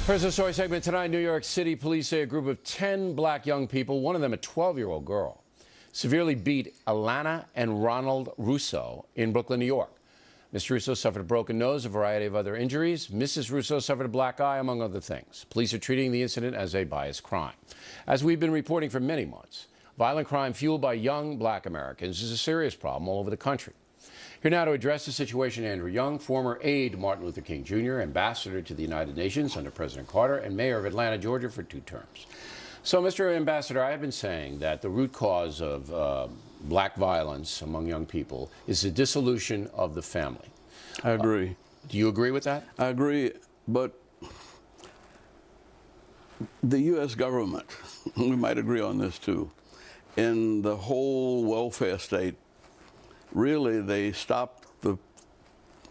Here's the story segment tonight. New York City police say a group of 10 black young people, one of them a 12-year-old girl, severely beat Alana and Ronald Russo in Brooklyn, New York. Mr. Russo suffered a broken nose, a variety of other injuries. Mrs. Russo suffered a black eye, among other things. Police are treating the incident as a biased crime. As we've been reporting for many months, violent crime fueled by young black Americans is a serious problem all over the country. Here now to address the situation, Andrew Young, former aide to Martin Luther King Jr., ambassador to the United Nations under President Carter, and mayor of Atlanta, Georgia for 2 terms. So, Mr. Ambassador, I have been saying that the root cause of black violence among young people is the dissolution of the family. I agree. Do you agree with that? I agree, but the U.S. government, we might agree on this too, in the whole welfare state, really they stopped the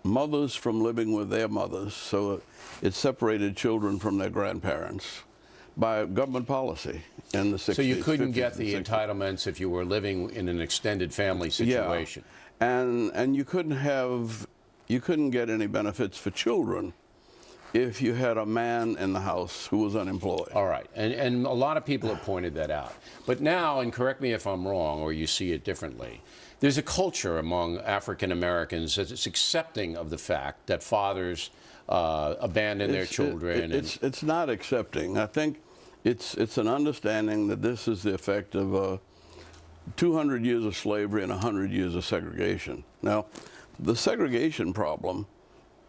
mothers from living with their mothers, so it separated children from their grandparents by government policy in the 60s. So you couldn't 50s, get the 60s. entitlements if you were living in an extended family situation. Yeah. And you couldn't get any benefits for children if you had a man in the house who was unemployed. All right, and a lot of people have pointed that out. But now, and correct me if I'm wrong or you see it differently, there's a culture among African Americans that's accepting of the fact that fathers abandon their children. It's not accepting. I think it's an understanding that this is the effect of 200 years of slavery and 100 years of segregation. Now, the segregation problem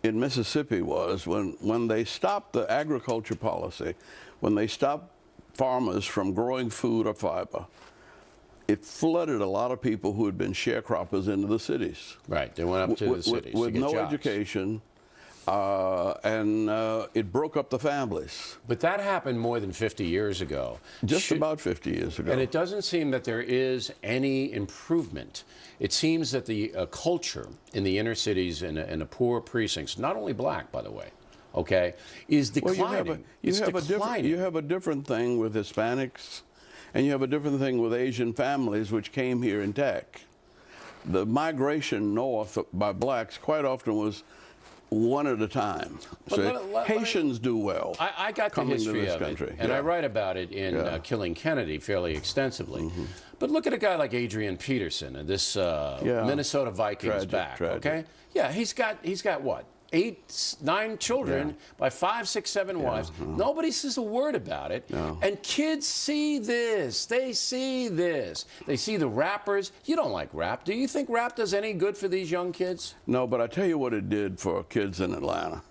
in Mississippi was when they stopped the agriculture policy, when they stopped farmers from growing food or fiber, it flooded a lot of people who had been sharecroppers into the cities. Right, they went up to the cities with to get no jobs. education, and it broke up the families. But that happened more than 50 years ago. Just about 50 years ago. And it doesn't seem that there is any improvement. It seems that the culture in the inner cities and the poor precincts, not only black, by the way, okay, is declining. You have a different thing with Hispanics, and you have a different thing with Asian families which came here intact. The migration north by blacks quite often was one at a time. So Haitians do well. I got the history of it, and yeah. I write about it in Killing Kennedy fairly extensently. Mm-hmm. But look at a guy like Adrian Peterson and this Minnesota Vikings back. Okay, yeah, he's got what? 8, 9 children by 5, 6, 7 wives. Nobody says a word about it. No. And kids see this. They see this. They see the rappers. You don't like rap. Do you think rap does any good for these young kids? No, but I tell you what it did for kids in Atlanta.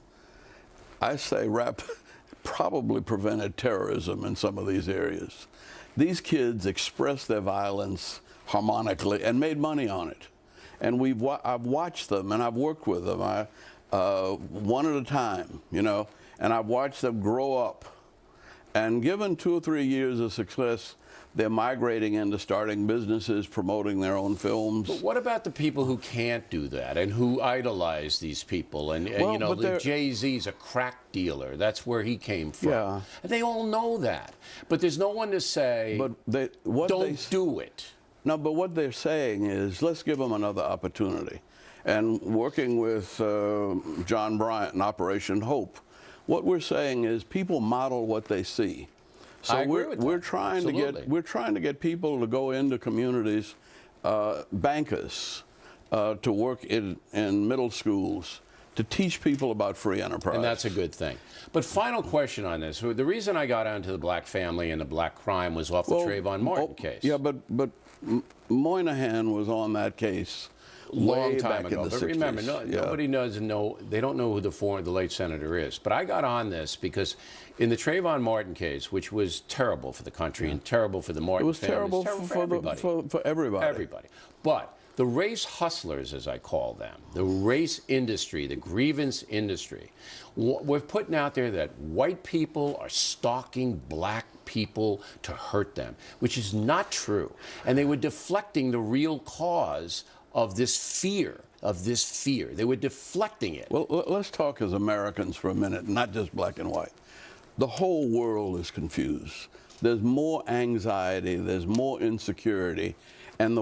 I say rap probably prevented terrorism in some of these areas. These kids expressed their violence harmonically and made money on it. And I've watched them and I've worked with them. One at a time, you know, and I've watched them grow up. And given 2 or 3 years of success, they're migrating into starting businesses, promoting their own films. But what about the people who can't do that and who idolize these people? And you know, Jay-Z's a crack dealer. That's where he came from. Yeah. And they all know that. But there's no one to say, don't do it. No, but what they're saying is, let's give them another opportunity. And working with John Bryant and Operation Hope, what we're saying is people model what they see. So we're trying to get people to go into communities, bankers, to work in middle schools, to teach people about free enterprise. And that's a good thing. But final question on this. The reason I got onto the black family and the black crime was off the Trayvon Martin case. Yeah, but Moynihan was on that case long time ago. But 60s. Remember, nobody knows. They don't know who the late senator is. But I got on this because in the Trayvon Martin case, which was terrible for the country and terrible for the Martin family, it was terrible for everybody. Everybody. But the race hustlers, as I call them, the race industry, the grievance industry, we're putting out there that white people are stalking black people to hurt them, which is not true. And they were deflecting the real cause of this fear. They were deflecting it. Well, let's talk as Americans for a minute, not just black and white. The whole world is confused. There's more anxiety, there's more insecurity, and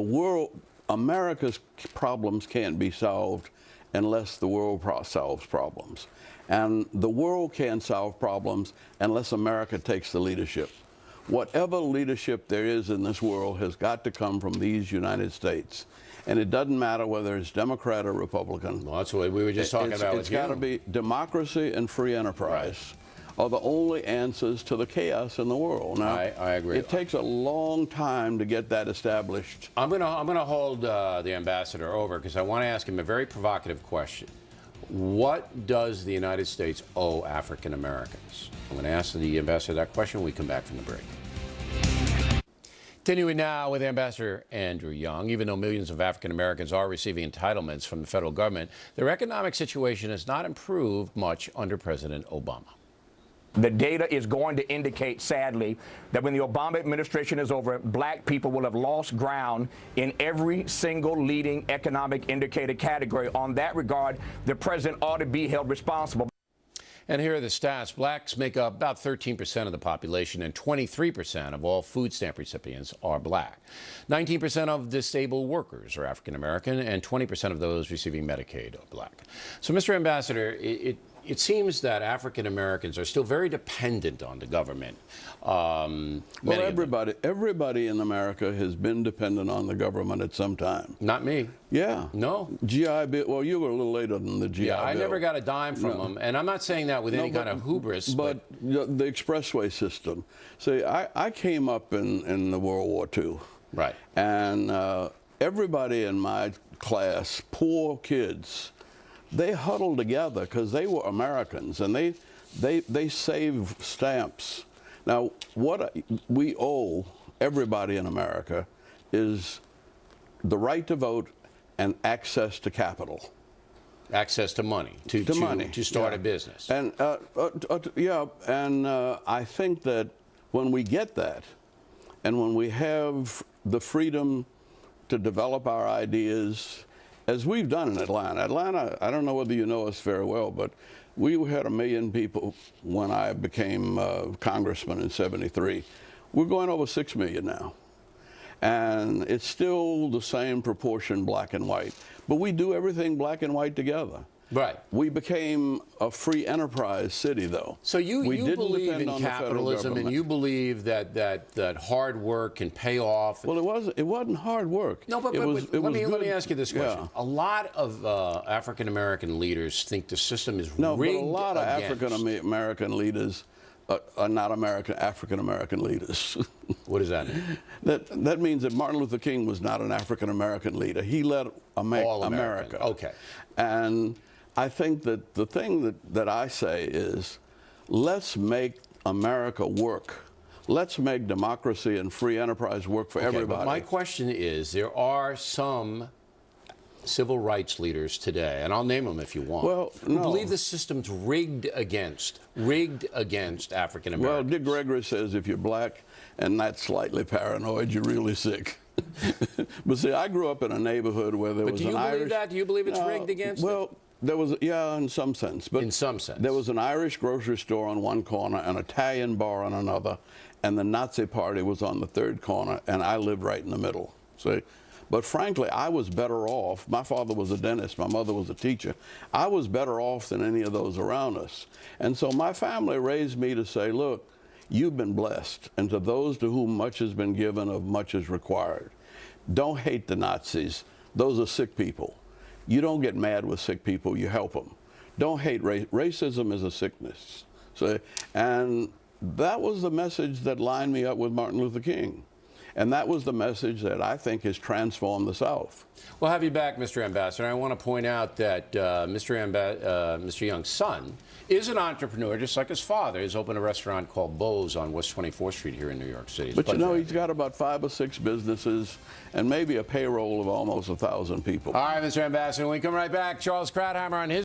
America's problems can't be solved unless the world solves problems. And the world can't solve problems unless America takes the leadership. Whatever leadership there is in this world has got to come from these United States. And it doesn't matter whether it's Democrat or Republican. Well, that's what we were just talking about with you. It's got to be democracy and free enterprise are the only answers to the chaos in the world. Now, I agree. It takes a long time to get that established. I'm gonna hold the ambassador over because I want to ask him a very provocative question. What does the United States owe African Americans? I'm going to ask the ambassador that question when we come back from the break. Continuing now with Ambassador Andrew Young. Even though millions of African Americans are receiving entitlements from the federal government, their economic situation has not improved much under President Obama. The data is going to indicate, sadly, that when the Obama administration is over, black people will have lost ground in every single leading economic indicator category. On that regard, the president ought to be held responsible. And here are the stats. Blacks make up about 13% of the population, and 23% of all food stamp recipients are black. 19% of disabled workers are African American, and 20% of those receiving Medicaid are black. So, Mr. Ambassador, it seems that African Americans are still very dependent on the government. Well, everybody in America has been dependent on the government at some time. Not me. Yeah. No. GI Bill. Well, you were a little later than the GI Bill. I never got a dime from them, and I'm not saying that with any kind of hubris. But the expressway system. See, I came up in the World War II. Right. And everybody in my class, poor kids, they huddled together because they were Americans, and they saved stamps. Now, what we owe everybody in America is the right to vote and access to capital. Access to money, to start a business. And I think that when we get that, and when we have the freedom to develop our ideas, as we've done in Atlanta. Atlanta, I don't know whether you know us very well, but we had 1 million people when I became congressman in '73. We're going over 6 million now. And it's still the same proportion black and white. But we do everything black and white together. Right. We became a free enterprise city, though. So you believe in capitalism, and you believe that hard work can pay off. Well, it wasn't hard work. No, but let me ask you this question. Yeah. A lot of African American leaders think the system is rigged. No, but a lot of African American leaders are not African American leaders. What does that mean? That means that Martin Luther King was not an African American leader. He led America. Okay. And I think that the thing that I say is, let's make America work. Let's make democracy and free enterprise work for everybody. But my question is, there are some civil rights leaders today, and I'll name them if you want, who believe the system's rigged against African Americans. Well, Dick Gregory says if you're black and not slightly paranoid, you're really sick. But see, I grew up in a neighborhood where there was an Irish... But do you believe that? Do you believe it's rigged against Well, there was, in some sense. But in some sense. There was an Irish grocery store on one corner, an Italian bar on another, and the Nazi Party was on the third corner, and I lived right in the middle. See? But frankly, I was better off. My father was a dentist. My mother was a teacher. I was better off than any of those around us. And so my family raised me to say, look, you've been blessed. And to those to whom much has been given, of much is required. Don't hate the Nazis. Those are sick people. You don't get mad with sick people. You help them. Don't hate racism is a sickness. So, and that was the message that lined me up with Martin Luther King. And that was the message that I think has transformed the South. We'll have you back, Mr. Ambassador. I want to point out that Mr. Young's son is an entrepreneur, just like his father. He's opened a restaurant called Beau's on West 24th Street here in New York City. But you know, he's got about 5 or 6 businesses and maybe a payroll of almost 1,000 people. All right, Mr. Ambassador, when we come right back, Charles Krauthammer on his